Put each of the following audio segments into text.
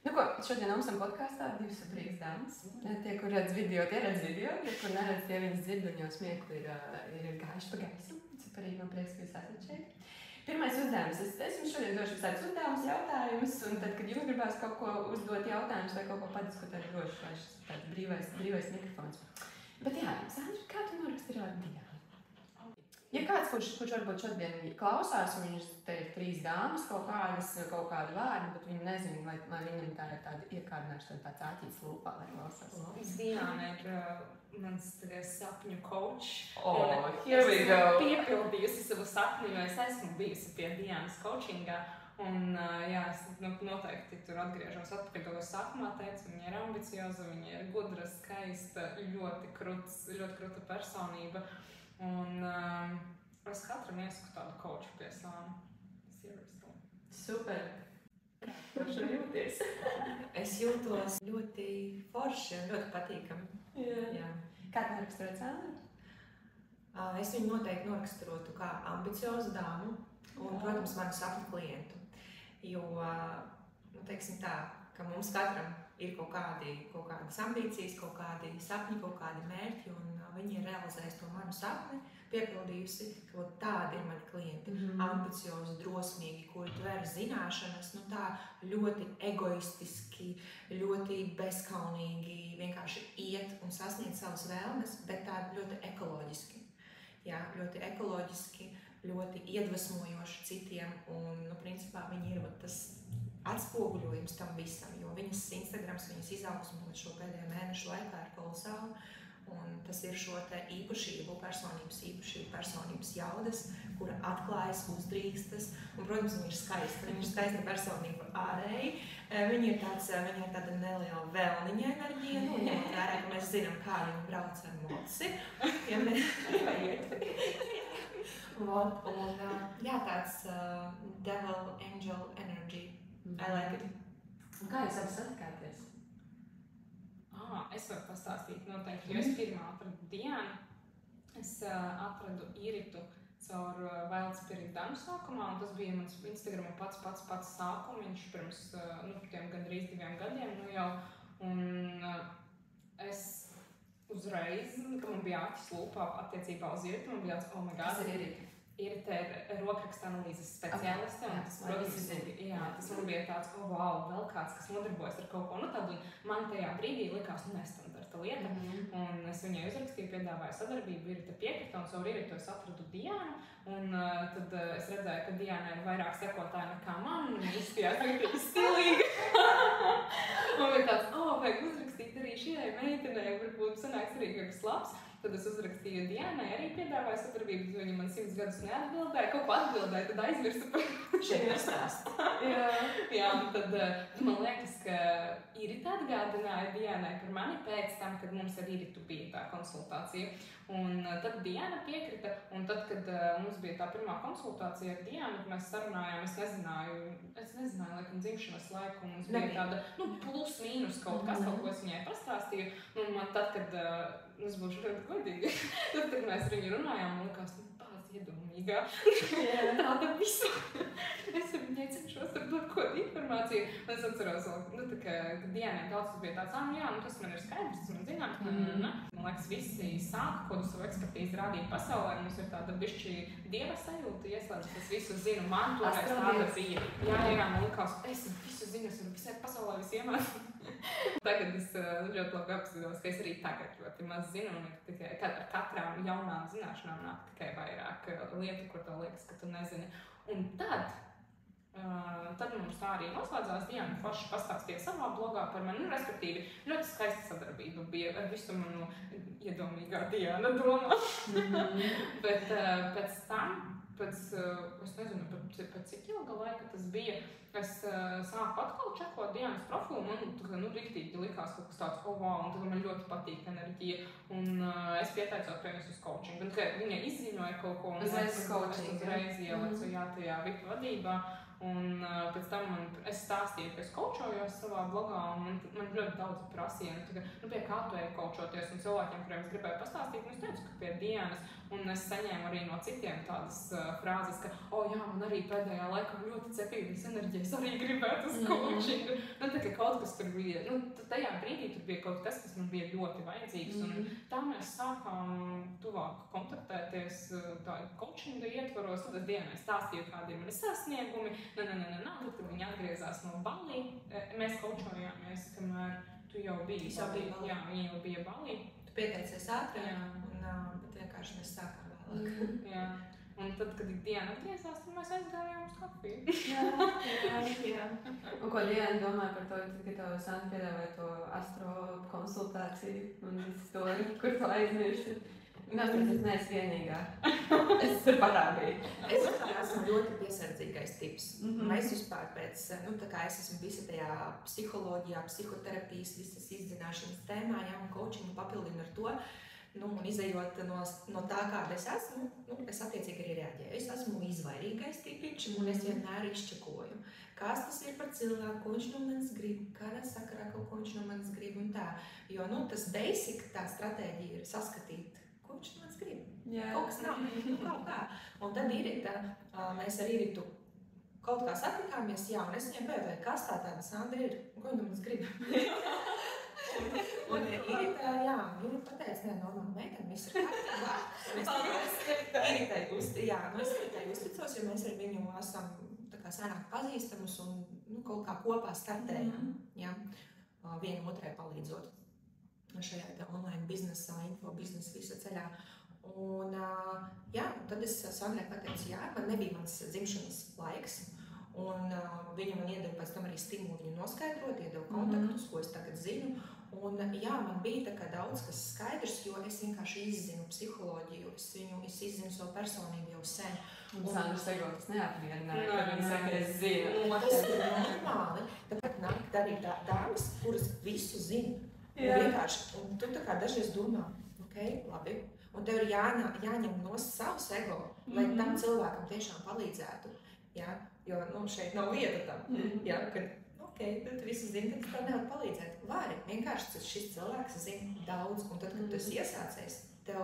Nu ko, šodien mums ir podkāstā divas Rīgas dāmas. Tie, kur redz video, tie kur neredz, tie viņas dzird un jau smiekli ir gājuši pa gaisu. Ciparīgi man prieks, ka jūs esat šeit. Pirmais uzdevums. Es jums šodien došu tādus uzdevumus, jautājumus, un tad, kad jums gribās kaut ko uzdot jautājumus vai kaut ko padiskutēt, droši, lai šis tāds brīvais mikrofons. Bet jā, Sandra, kā tu noraksti Diānu? Ja kāds, kurš varbūt šodien klausās, un viņš te ir trīs dāmas, kaut kādu vārdu, bet viņi nezina, vai viņam tā ir tāda iekārdināšana, tāds āķīts lūpā, lai klausās. Diāna ir mans sapņu coach. Oh, here we go! Es piepildījusi savu sapni, jo es esmu bijusi pie Diānas coachingā. Un jā, es noteikti tur atgriežos atpakaļ, ko sākumā teicu. Viņa ir ambicioza, viņa ir gudra, skaista, ļoti kruta personība. Un es katram iesaku tādu coachu pie savām. Seriously. Super! Kā tu jūties? Es jūtos ļoti forši un ļoti patīkami. Jā. Kā tu noraksturot Sandru? Es viņu noteikti noraksturotu kā ambiciozu dāmu un, protams, manu sapņu klientu. Jo, teiksim tā, ka mums katram ir kaut kādas ambīcijas, kaut kādi sapņi, kaut kādi mērķi, un viņi ir realizējuši to manu sapni, piepildījusi, ka tādi ir mani klienti. Ambiciozi, drosmīgi, kuri tver zināšanas, tā ļoti egoistiski, ļoti bezkaunīgi vienkārši iet un sasniegt savas vēlmes, bet tādi ļoti ekoloģiski. Jā, ļoti ekoloģiski, ļoti iedvesmojoši citiem, un, principā, viņi ir tas atspoguļojums tam visam, jo viņas Instagrams, viņas izaugsme šo pēdējo mēnešu laikā ir kolosāla, un tas ir šo te personības jaudas, kura atklājas, uzdrīkstas, un, protams, viņa ir skaista. Viņa ir skaista personība ārēji, viņa ir tāda neliela vēlniņa enerģija, ņemot vērā, ka mēs zinām, kā viņa brauc ar moci. Ja tāds devil angel energy. I like it. Un kā jūs abi satikāties? Es varu pastāstīt noteikti, jo es pirmā atradu Diānu. Es atradu Iritu caur Wild Spirit Danu sākumā, un tas bija mans Instagrama pats sākums. Viņš pirms tiem gandrīz 2 gadiem jau. Un es uzreiz, kad man bija acis lūpā attiecībā uz Iritu, man bija tāds, oh my god. Kas ir Irita? Irita ir rokraksta analīzes speciāliste, un tas, protams, tas man bija tāds, oh wow, vēl kāds, kas nodarbojas ar kaut ko tādu, un man tajā brīdī likās nestandarta lieta, un es viņai uzrakstīju, piedāvāju sadarbību, Irita piekrita, un savu Iritu es atradu Diānu, un tad es redzēju, ka Diāna ir vairāk sekotāji nekā man, un viņa izskatījās ļoti stilīgi. Man bija tāds, vajag uzrakstīt arī šajai meitenei, varbūt sanāks arī kaut kas labs. Tad es uzrakstīju Diānai, arī piedāvāju sadarbību, viņa man 100 gadus neatbildēja, kaut ko atbildēja, tad aizmirsu par šeit nestāst. Jā, un tad man liekas, ka Irita atgādināja Diānai par mani pēc tam, kad mums ar Iritu bija tā konsultācija. Un tad Diāna piekrita, un tad, kad mums bija tā pirmā konsultācija ar Diānu, kad mēs sarunājām, es nezināju, laikam, dzimšanas laiku, un mums bija tāda, plus, mīnus kaut kas, kaut ko es viņai pastāstīju, un man tad, kad es būšu ļoti godīgi, tad, kad mēs ar viņu runājām, man likās, bāz iedomīgā, tāda visu. Es ar viņai cenšos dot kaut kādu informāciju, un es atceros, ka Diānai daudz tas bija tāds, tas man ir skaidrs, tas man zināms, man liekas, visi sāka kaut savu ekspertīzi rādīt pasaulē, mums ir tāda bišķi dieva sajūta ieslēdz, es visu zinu, man toreiz tāda bija. Jā, man likās, es visu zinu, es varu visai pasaulē visu iemācīt. Tagad es ļoti labi apzinos, ka es arī tagad ļoti maz zinu, un ar katrām jaunām zināšanām nāk tikai vairāk lietu, kur tev liekas, ka tu nezini. Un tad mums tā arī noslēdzās. Diāna forši pastāstīja savā blogā par mani, respektīvi, ļoti skaista sadarbība bija ar visu manu iedomīgā Diāna domā. Bet pēc tam, es nezinu, pēc cik ilga laika tas bija, es sāku atkal čekot Diānas profilu, man riktīgi likās kaut kas tāds, oh wow, un tad man ļoti patīk enerģija, un es pieteicos pie viņas uz coaching, un tikai viņa izziņoja kaut ko, un es uzreiz ielicu tajā VIP vadībā, Un pēc tam es stāstīju, ka es kočojos savā blogā, un man ļoti daudz prasīja, pie kā tu ej kočoties, un cilvēkiem, kuriem es gribēju pastāstīt, un es teicu, ka pie Dianas, un es saņēmu arī no citiem tādas frāzes, ka, jā, man arī pēdējā laikā ļoti cepīgas enerģijas, arī gribētu uz coachingu. Tā kā kaut kas tur bija, tajā brīdī tur bija kaut kas man bija ļoti vajadzīgs, un tā mēs sākām tuvāk kontaktēties tā coachinga ietvaros, tad es Dianai stāstīju, kādi ir mani sasniegumi, tad, kad viņi atgriezās no Balī, mēs coachojāmies, kamēr tu jau biji Balī. Jā, viņi jau bija Balī. Tu pieteicies ātrāk, bet vienkārši mēs sākām vēlāk. Jā. Un tad, kad Diana atgriezās, tad mēs aizgājām uz kafiju. Jā. Un ko Diana domāja par to, ka tev Santa piedāvāja to astro konsultāciju un visu to, kur tu aizmirsti? Tāpēc es neesmu vienīgā. Es parādīju. Es esmu ļoti piesardzīgais tips. Es vispār pēc, tā kā es esmu visa tajā psiholoģijā, psihoterapijas, visas izzināšanas tēmā, un coachingu papildinu ar to, un izejot no tā, kāda es esmu, es attiecīgi arī reaģēju. Es esmu izvairīgais tipiņš, un es vienmēr izčakoju. Kas tas ir par cilvēku, ko viņš no manis grib, kādā sakarā kaut ko viņš no manis grib un tā. Jo, tas basic, tā stratēģija ir saskatīt, ko viņš no manis grib. Kaut kas nav, kaut kā. Un tad Irita, mēs ar Iritu kaut kā satikāmies, un es viņai pēdēju, kas tāda Sandra ir, ko viņa no manis grib. Un Irita, viņa pateica, normāli meitene, viss ir kārtībā. Es Iritai uzticos, jo mēs ar viņu esam senāk pazīstamus un kaut kā kopā startējam. Vienu otrai palīdzot šajā online biznesā, infobiznesa visa ceļā. Un tad es Sandrai pateicu, man nebija mans dzimšanas laiks. Un viņa man iedeva pēc tam arī stimulu viņu noskaidrot, iedeva kontaktus, ko es tagad zinu. Un man bija tā kā daudz kas skaidrs, jo es vienkārši izzinu psiholoģiju, es izzinu savu personību jau sen. Un Sandra Segot, tas neapmierināja, ka viņa saka, es zinu. Tas ir normāli, tāpēc nāk arī dāmas, kuras visu zina. Un tu tā kā dažreiz domā, labi, un tev ir jāņem no savs ego, lai tam cilvēkam tiešām palīdzētu. Jo šeit nav vieta tam, kad tu visu zini, tad tev nevar palīdzēt. Vari, vienkārši šis cilvēks zina daudz, un tad, kad tu esi iesācies, tev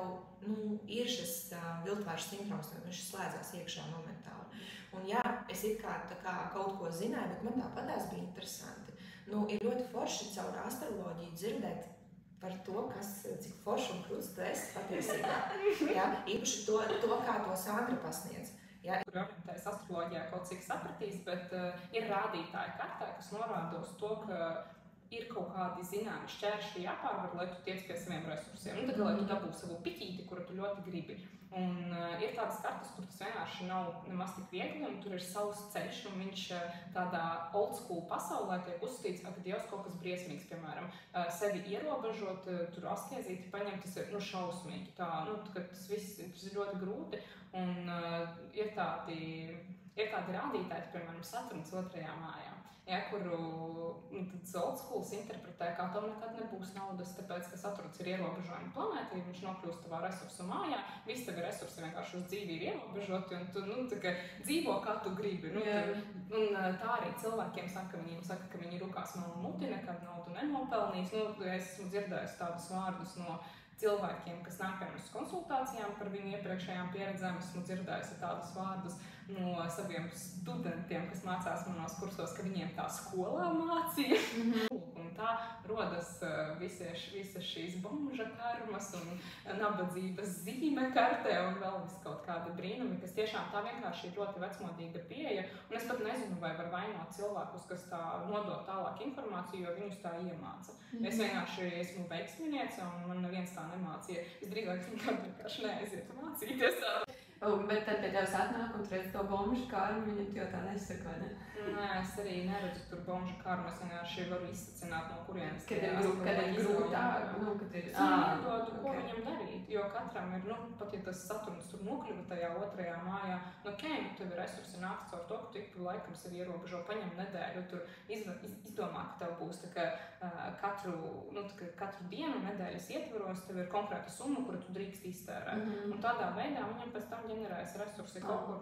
ir šis viltvāršu sindroms, viņš slēdzās iekšā momentāli. Un es it kā kaut ko zināju, bet man tāpatās bija interesanti. Ir ļoti forši caur astroloģiju dzirdēt par to, cik forši un krūts tu esi patiesībā. Īpaši to, kā to Sandra pasniedz. Kur orientējas astroloģijā kaut cik sapratīs, bet ir rādītāji kartē, kas norāda uz to, ka ir kaut kādi zināmi šķēršļi jāpārvar, lai tu tiec pie saviem resursiem. Tad, lai tu dabū savu piķīti, kuru tu ļoti gribi. Un ir tādas kartas, kur tas vienkārši nav nemaz tik viegli, un tur ir savs ceļš, un viņš tādā old school pasaulē tiek uzskatīts, ka Dievs kaut kas briesmīgs, piemēram, sevi ierobežot, tur askezīti paņemt, tas ir šausmīgi. Tas viss ir ļoti grūti, un ir tādi rādītāji, piemēram, Saturns 2. mājā. Kuru old schools interpretē, kā tev nekad nebūs naudas, tāpēc, ka Saturns ir ierobežojuma planēta, ja viņš nokļūst tavā resursu mājā, visi tavi resursi vienkārši uz dzīvi ir ierobežoti, un tu dzīvo, kā tu gribi. Un tā arī cilvēkiem saka, ka viņi rukās melnu muti, nekad naudu nenopelnīs. Es esmu dzirdējis tādus vārdus no cilvēkiem, kas nāk uz konsultācijām par viņu iepriekšējām pieredzēm. Esmu dzirdējusi tādus vārdus no saviem studentiem, kas mācās manos kursos, ka viņiem tā skolā mācīja. Un tā rodas visas šīs bomža karmas un nabadzības zīme kartē un vēl kaut kāda brīnumi, kas tiešām tā vienkārši ir ļoti vecmodīga pieeja. Un es pat nezinu, vai var vainot cilvēkus, kas tā nodod tālāk informāciju, jo viņus tā iemāca. Es vienkārši esmu veiksminiece un man neviens tā nemācīja. Es drīzāk vienkārši neaizietu mācīties. Bet tad pie tevis atnāk un tu redz to bomžu kārmu, viņam jau tā nesaka, vai ne? Nē, es arī neredzu tur bomžu kārmu, es vienkārši varu izsacināt, no kurienes. Kad ir grūtāk, kad ir... Ko viņam darīt, jo katram ir, pat ja tas Saturns tur nokļuva tajā 2. mājā, tev ir resursi nākt caur to, ka tu ik pa laikam sevi ierobežo, paņem nedēļu, tur izdomā, ka tev būs katru dienu nedēļas ietvaros, tev ir konkrēta summa, kuru tu drīkst iztērēt. Un tādā veidā viņam pēc tam ģenerēs resursi kaut kur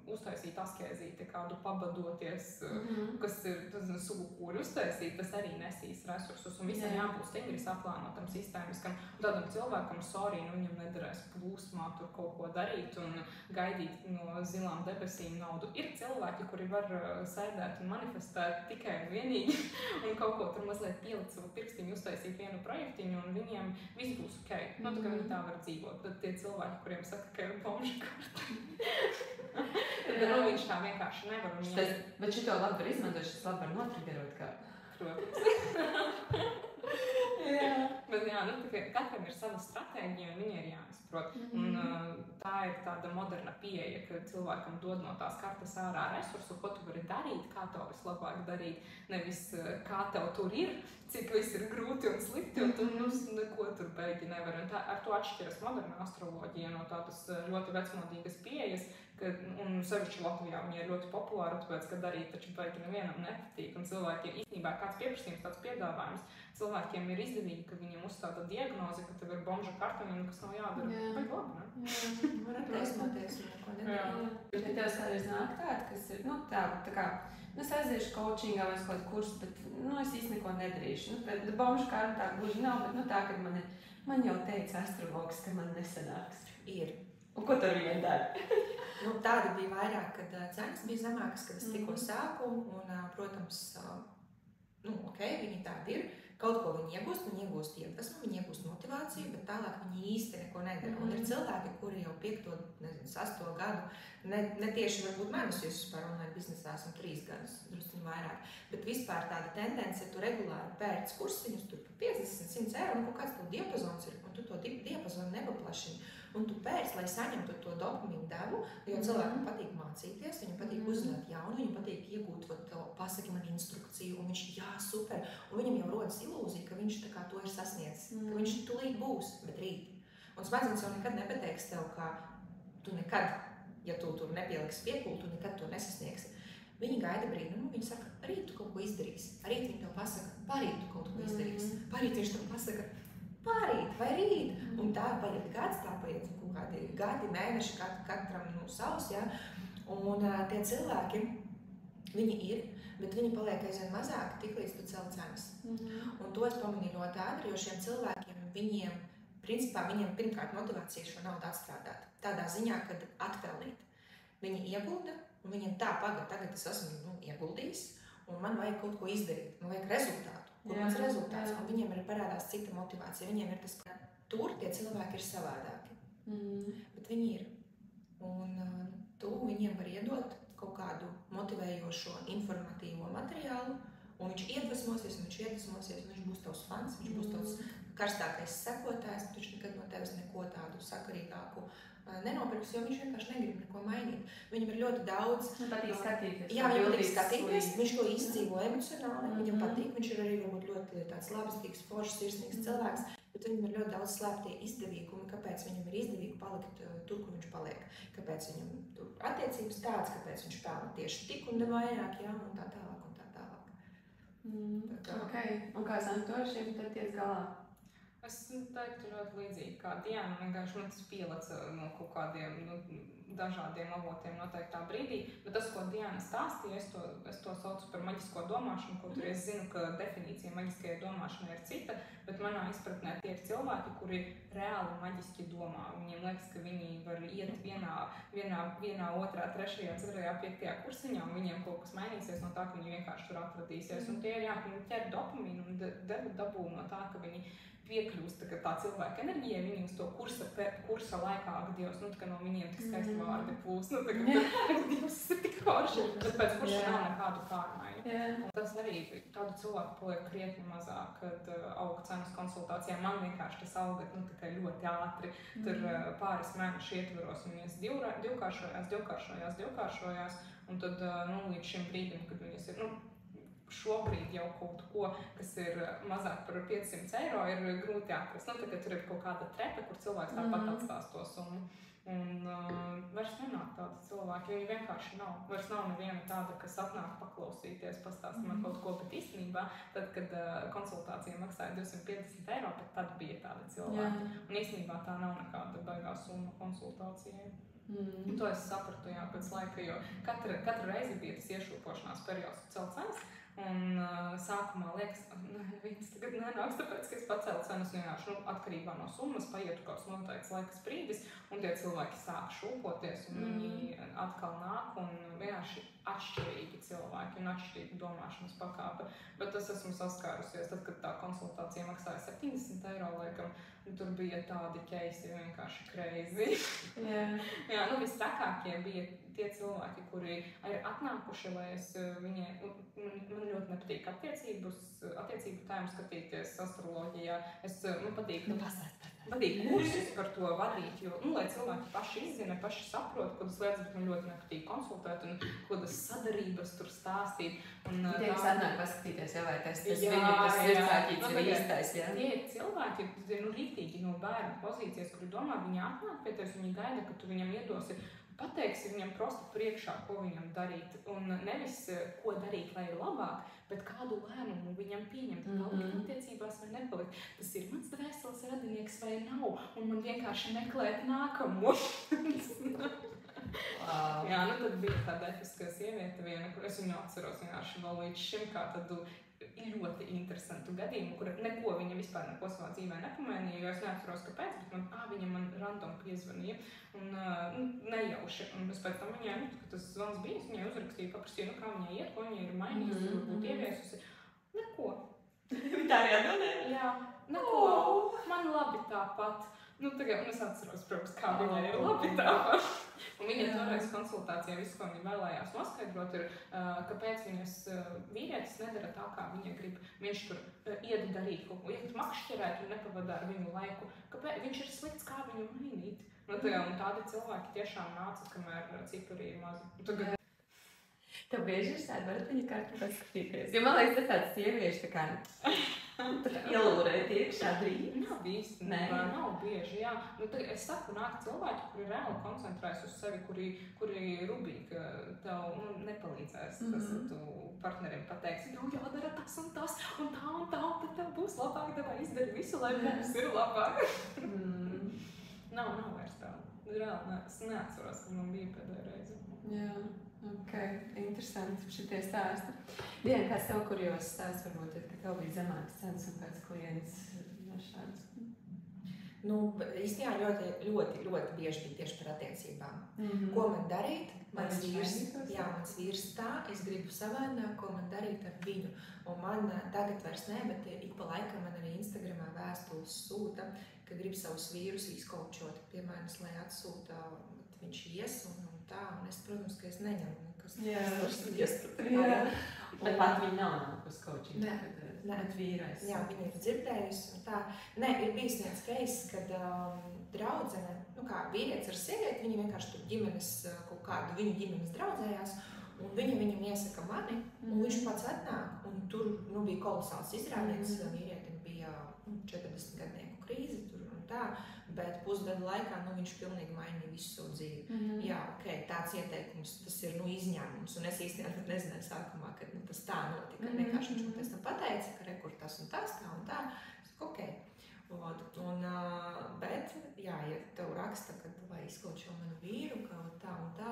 uztaisīt askēzīti, kādu pabadoties, kas ir sugukūri uztaisīt, tas arī nesīs resursus. Un visam jābūt stingri saplānotam sistēmiskam. Un tādam cilvēkam, viņam nederēs plūsmā tur kaut ko darīt un gaidīt no zilām debesīm naudu. Ir cilvēki, kuri var sēdēt un manifestēt tikai un vienīgi un kaut ko tur mazliet pielikt savu pirkstiņu, uztaisīt vienu projektiņu un viņiem viss būs ok. Tā kā viņi tā var dzīvot. Tad tie cilvēki, kuriem saka, ka ir bomža karta. Viņš tā vienkārši nevar. Bet šito labi var izmantot, šis labi var notrigerot kā. Protams. Bet jā, katram ir sava stratēģija un viņa ir jāizprot. Un tā ir tāda moderna pieeja, ka cilvēkam dod no tās kartas ārā resursu, ko tu vari darīt, kā to vislabāk darīt. Nevis kā tev tur ir, cik viss ir grūti un slikti, un tu neko tur beigi nevar. Un ar to atšķiras moderna astroloģija no tādas ļoti vecmodīgas pieejas, un sevišķi Latvijā viņa ir ļoti populāra, tāpēc, ka darīt taču beigi nevienam nepatīk. Un cilvēkiem īstenībā kāds pieprasījums, tāds piedāvājums, cilvēkiem ir izdevīgi, ka viņiem uzstāda diagnozi, ka tev ir bomža karta, un kas nav jādara. Vai labi, ne? Jā, varat aizmoties un neko nedarīt. Ja tev kādreiz nāk tāda, kas ir, tā kā, es aiziešu coachingā vai kaut kursu, bet, es īsti neko nedarīšu. Bet bomža karta tā gluži nav, bet, tā, kad man jau teica astrologs, ka man nesanāks. Ir. Un ko tur viņa dara? Tāda bija vairāk, kad cenas bija zemākas, kad es tikko sāku, un, protams, viņi tādi ir. Kaut ko viņi iegūst iedvesmu, viņi iegūst motivāciju, bet tālāk viņi īsti neko nedara. Un ir cilvēki, kuri jau 5, 8 gadu, ne tieši varbūt manis, jo es par online biznesā esmu 3 gadus, drusciņi vairāk, bet vispār tāda tendence, tu regulāri pērc kursiņus, tur 50, 100 eiro, un kaut kāds tev diapazons ir, un tu to diapazonu nepaplašini. Un tu pērc, lai saņemtu to dopamīnu devu, jo cilvēkam patīk mācīties, viņam patīk uzzināt jaunu, viņam patīk iegūt pasaki man instrukciju, un viņš, jā, super, un viņam jau rodas ilūzija, ka viņš tā kā to ir sasniedzis, ka viņš tūlīt būs, bet rīt. Un smadzenes jau nekad nepateiks tev, ka tu nekad, ja tu tur nepieliksi piepūli, tu nekad to nesasniegsi. Viņi gaida brīnumu, viņi saka, rīt tu kaut ko izdarīsi, rīt viņi tev pasaka, parīt tu kaut ko izdarīsi, parīt viņš tev pasaka, pārīt vai rīt, un tā paiet gads, tā paiet kaut kādi gadi, mēneši, katram savs, ja? Un tie cilvēki, viņi ir, bet viņi paliek aizvien mazāk, tik līdz tu cel cenas. Un to es pamanīju ļoti ātri, jo šiem cilvēkiem, viņiem pirmkārt motivācija šo naudu atstrādāt. Tādā ziņā, kad atpelnīt. Viņi iegulda, un viņiem tā tagad es esmu ieguldījis, un man vajag kaut ko izdarīt, man vajag rezultātu. Kur mans rezultāts, un viņiem ir parādās cita motivācija. Viņiem ir tas, ka tur tie cilvēki ir savādāki. Bet viņi ir. Un tu viņiem var iedot kaut kādu motivējošo, informatīvo materiālu, un viņš iedvesmosies, un viņš būs tavs fans, viņš būs tavs karstākais sekotājs, bet viņš nekad no tevis neko tādu sakarīgāku nenopirks, jo viņš vienkārši negrib neko mainīt. Viņam ir ļoti daudz... patīk skatīties. Jā, viņam patīk skatīties, viņš to izdzīvo emocionāli, viņam patīk, viņš ir arī varbūt ļoti tāds labestīgs, foršs, sirsnīgs cilvēks, bet viņam ir ļoti daudz slēptie izdevīgumi, kāpēc viņam ir izdevīgi palikt tur, kur viņš paliek, kāpēc viņam tur attiecības tāds, kāpēc viņš pelna tieši tik un vairāk, jā, un tā tālāk, un tā tālāk. Ok, un kā santošiem tad tiec galā? Es teiktu ļoti līdzīgi kā Diana, vienkārši man tas pieleca no kaut kādiem dažādiem avotiem noteiktā brīdī, bet tas, ko Diana stāstīja, es to saucu par maģisko domāšanu, kaut arī es zinu, ka definīcija maģiskajai domāšanai ir cita, bet manā izpratnē tie ir cilvēki, kuri reāli maģiski domā. Viņiem liekas, ka viņi var iet vienā, otrā, trešajā, ceturtajā, piektajā kursiņā, un viņiem kaut kas mainīsies no tā, ka viņi vienkārši tur atradīsies. Un tie ir, jā, viņi ķer dopamīnu un dabū no tā, ka viņi piekļūst tā cilvēka enerģija, viņi uz to kursa laikā, ak, Dievs, tā kā no viņiem tik skaisti vārdi plūst, tā kā Dievs ir tik forši, bet pēc kursa nav nekādu pārmaiņu. Un tas arī tādu cilvēku paliek krietni mazāk, kad aug cenas konsultācijā. Man vienkārši tas auga tikai ļoti ātri, tur pāris mēnešu ietveros, un viņas divkāršojās, un tad līdz šim brīdim, kad viņas ir, šobrīd jau kaut ko, kas ir mazāk par 500 eiro, ir grūti atrast. Tagad tur ir kaut kāda trepe, kur cilvēks tāpat atstās to summu. Un vairs nenāk tādi cilvēki, viņi vienkārši nav. Vairs nav neviena tāda, kas atnāk paklausīties, pastāst man kaut ko, bet īstenībā, tad, kad konsultācija maksāja 250 eiro, tad bija tādi cilvēki. Un īstenībā tā nav nekāda baigā summa konsultācijai. Un to es sapratu, jā, pēc laika, jo katra reize bija tas iešūpošanās periods, kad celt cenas. Un sākumā liekas, viens tagad nenāks, tāpēc, ka es pacēlu cenas vienkārši atkarībā no summas, paietu kāds noteikts laikas brīdis, un tie cilvēki sāk šūpoties, un viņi atkal nāk, un vienkārši atšķirīgi cilvēki un atšķirīgi domāšanas pakāpe. Bet es esmu saskārusies, tad, kad tā konsultācija maksāja 70 €, laikam, tur bija tādi keisi vienkārši crazy. Jā, vistrakākie bija tie cilvēki, kuri ir atnākuši, lai es man ļoti nepatīk attiecību tēmu skatīties astroloģijā. Man patīk kursus par to vadīt, jo, lai cilvēki paši izzina, paši saprot, kādas lietas, bet man ļoti nepatīk konsultēt un kādas sadarības tur stāstīt. Tie, kas atnāk paskatīties, vai tas viņu, tas sirdsāķīts ir īstais, jā? Tie ir cilvēki, rītīgi no bērnu pozīcijas, kuri domā, viņi atnāk pie tevis, viņi gaida, ka tu viņam iedosi, pateiksi viņam prosti priekšā, ko viņam darīt, un nevis, ko darīt, lai ir labāk, bet kādu lēmumu viņam pieņemt, palikt attiecībās vai nepalikt. Tas ir mans dvēseles radinieks vai nav, un man vienkārši meklēt nākamo. Jā, tad bija tāda efiskā sieviete viena, kur es viņu atceros vienkārši vēl līdz šim, kā tādu ļoti interesantu gadījumu, kur neko viņa vispār neko savā dzīvē nepamainīja, jo es neatceros, kāpēc, bet viņa man random piezvanīja un nejauši. Un es pēc tam viņai, kad tas zvans bija, es viņai uzrakstīju, paprasīju, kā viņai iet, ko viņa ir mainījusi, varbūt ieviesusi. Neko. Tā arī atbildēja? Jā, neko. Man labi tāpat. Tagad es atceros, protams, kā viņai ir labi tāpat. Un viņa toreiz konsultācijā visu, ko viņa vēlējās noskaidrot, ir, kāpēc viņas vīrietis nedara tā, kā viņa grib. Viņš tur iet darīt kaut ko, iet makšķerēt un nepavadā ar viņu laiku. Kāpēc viņš ir slikts, kā viņu mainīt? Un tādi cilvēki tiešām nāca, kamēr cipari ir mazi. Tev bieži ir tāda, varat viņa kārtu paskatīties? Jo man liekas, tas tāds sievieši tā kā ielūrēt iekšā drīz. Nav īsti, nav bieži, jā. Es saku, nāk cilvēki, kuri reāli koncentrējas uz sevi, kuri rubīgi tev nepalīdzēs, kas tu partnerim pateiksi, jādara tas un tas, un tā, tad tev būs labāk, tev izdari visu, lai mums ir labāk. Nav vairs tā. Reāli, es neatceros, ka man bija pēdējā reize. Jā. Ok, interesanti šitie stāsti. Diena, kāds tev kurjos stāsts varbūt ir, ka tev bija zemāks cenas un kāds klients no šāds? Īstenībā ļoti bieži bija tieši par attiecībām. Ko man darīt? Mans vīrs tā, es gribu savādāk, ko man darīt ar viņu. Un man tagad vairs ne, bet ik pa laikam man arī Instagramā vēstules sūta, ka grib savus vīrus izkaučot pie manis, lai atsūta, viņš ies un tā, un es, protams, ka es neņemu nekas. Jā. Bet pat viņa nav nākus coaching. Bet vīrais. Jā, viņa ir dzirdējusi un tā. Nē, ir bijis viens case, kad draudzene, vīrietis ar sievieti, viņi vienkārši tur ģimenes, kaut kādu viņu ģimenes draudzējās, un viņam iesaka mani, un viņš pats atnāk, un tur bija kolosāls izrādiens, vīrietim bija 40 gadnieku krīze tur un tā, bet pusgadu laikā viņš pilnīgi mainīja visu savu dzīvi. Jā, tāds ieteikums, tas ir izņēmums, un es īstenībā nezināju sākumā, ka tas tā notika. Vienkārši viņš man pēc tam pateica, ka rekur tas un tas, tā un tā. Es saku, bet, jā, ja tev raksta, ka tu vai izkočo manu vīru, kaut tā un tā,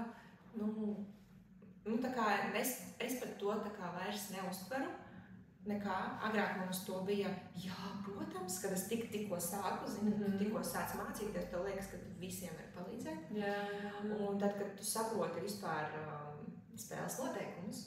tā kā es par to tā kā vairs neuztveru. Nekā. Agrāk mums to bija, jā, protams, kad es tikko sāku, tikko sāc mācīties, tev liekas, ka visiem var palīdzēt. Jā. Un tad, kad tu saproti vispār spēles noteikumus,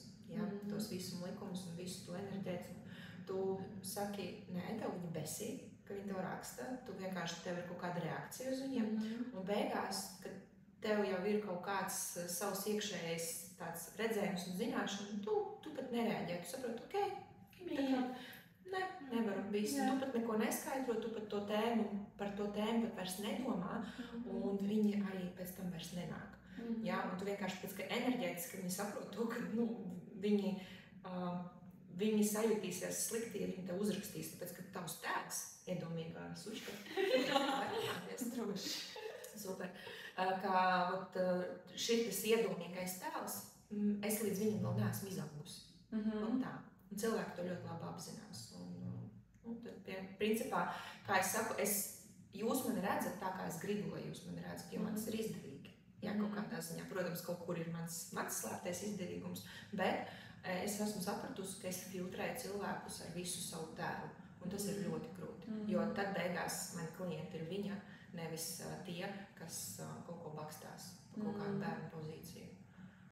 tos visus likumus un visu to enerģētiku, tu saki, nē, tev viņi besī, ka viņi tev raksta, tu vienkārši tev ir kaut kāda reakcija uz viņiem, un beigās, kad tev jau ir kaut kāds savs iekšējais tāds redzējums un zināšana, tu pat nereaģē, tu saproti, nevaru visu. Tu pat neko neskaidro, tu par to tēmu pat vairs nedomā, un viņi arī pēc tam vairs nenāk. Jā, un tu vienkārši pēc, ka enerģētiski viņi saprot to, ka viņi sajutīsies slikti, ja viņi tev uzrakstīs, tāpēc, ka tavs tēvs iedomīgā suška. Super. Kā šitas iedomīgais tēvs, es līdz viņam vēl neesmu izaugusi. Un tā. Un cilvēki to ļoti labi apzinās. Tad, principā, kā es saku, jūs mani redzat tā, kā es gribu, lai jūs mani redzat, jo man tas ir izdevīgi. Jā, kaut kādā ziņā. Protams, kaut kur ir mans slēptais izdevīgums, bet es esmu sapratusi, ka es filtrēju cilvēkus ar visu savu tēlu. Un tas ir ļoti grūti, jo tad beigās mani klienti ir viņa, nevis tie, kas kaut ko bakstās pa kaut kādu bērnu pozīciju.